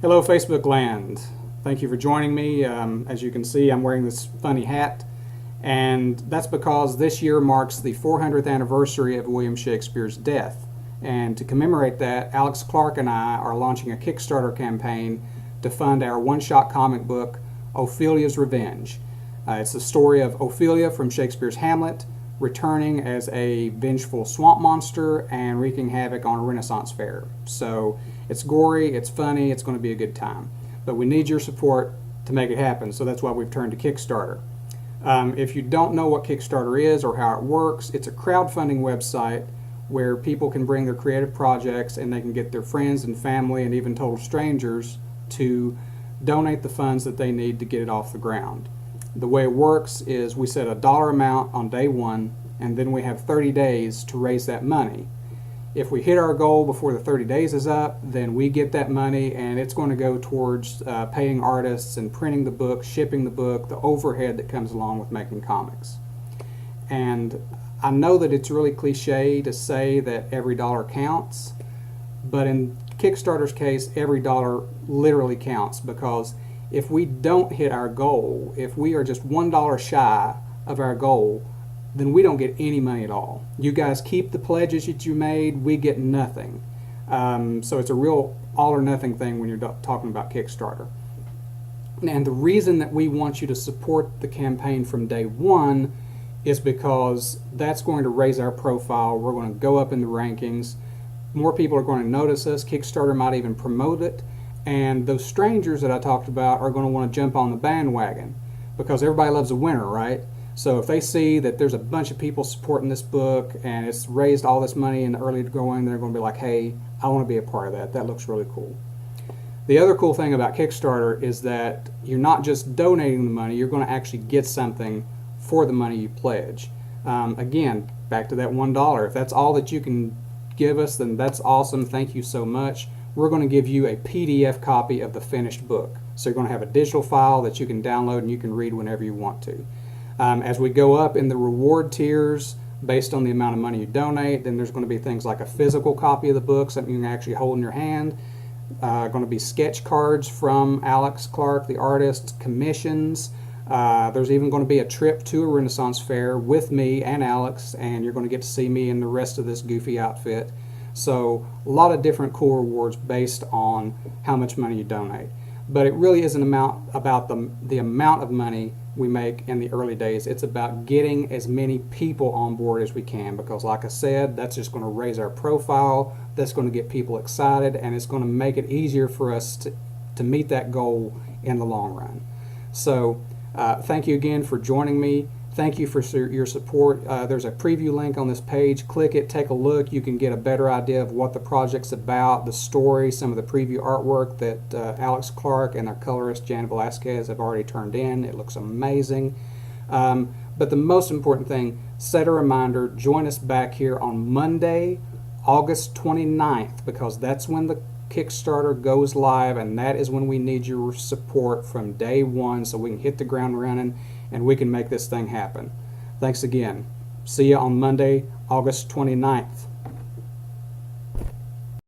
Hello Facebook land. Thank you for joining me. As you can see, I'm wearing this funny hat, and that's because this year marks the 400th anniversary of William Shakespeare's death. And to commemorate that, Alex Clark and I are launching a Kickstarter campaign to fund our one-shot comic book, Opphelia's Revenge. It's the story of Ophelia from Shakespeare's Hamlet returning as a vengeful swamp monster and wreaking havoc on a Renaissance fair. So it's gory, it's funny, it's going to be a good time. But we need your support to make it happen, so that's why we've turned to Kickstarter. If you don't know what Kickstarter is or how it works, it's a crowdfunding website where people can bring their creative projects and they can get their friends and family and even total strangers to donate the funds that they need to get it off the ground. The way it works is we set a dollar amount on day one, and then we have 30 days to raise that money. If we hit our goal before the 30 days is up, then we get that money, and it's going to go towards paying artists and printing the book, shipping the book, the overhead that comes along with making comics. And I know that it's really cliche to say that every dollar counts, but in Kickstarter's case, every dollar literally counts, because if we don't hit our goal, if we are just $1 shy of our goal, then we don't get any money at all. You guys keep the pledges that you made, we get nothing. So it's a real all or nothing thing when you're talking about Kickstarter. And the reason that we want you to support the campaign from day one is because that's going to raise our profile. We're going to go up in the rankings. More people are going to notice us. Kickstarter might even promote it. And those strangers that I talked about are going to want to jump on the bandwagon, because everybody loves a winner, right? So if they see that there's a bunch of people supporting this book and it's raised all this money in the early going, they're going to be like, hey, I want to be a part of that. That looks really cool. The other cool thing about Kickstarter is that you're not just donating the money, you're going to actually get something for the money you pledge. Again, back to that $1. If that's all that you can give us, then that's awesome. Thank you so much. We're going to give you a PDF copy of the finished book. So you're going to have a digital file that you can download and you can read whenever you want to. As we go up in the reward tiers, based on the amount of money you donate, then there's going to be things like a physical copy of the book, something you can actually hold in your hand. Going to be sketch cards from Alex Clark, the artist, commissions. There's even going to be a trip to a Renaissance fair with me and Alex, and you're going to get to see me in the rest of this goofy outfit. So a lot of different cool rewards based on how much money you donate. But it really isn't about the amount of money we make in the early days. It's about getting as many people on board as we can, because like I said, that's just going to raise our profile, that's going to get people excited, and it's going to make it easier for us to meet that goal in the long run. So thank you again for joining me. Thank you for your support. There's a preview link on this page. Click it, take a look. You can get a better idea of what the project's about, the story, some of the preview artwork that Alex Clark and our colorist Jan Velasquez have already turned in. It looks amazing. But the most important thing, set a reminder, join us back here on Monday, August 29th, because that's when the Kickstarter goes live, and that is when we need your support from day one so we can hit the ground running and we can make this thing happen. Thanks again. See you on Monday, August 29th.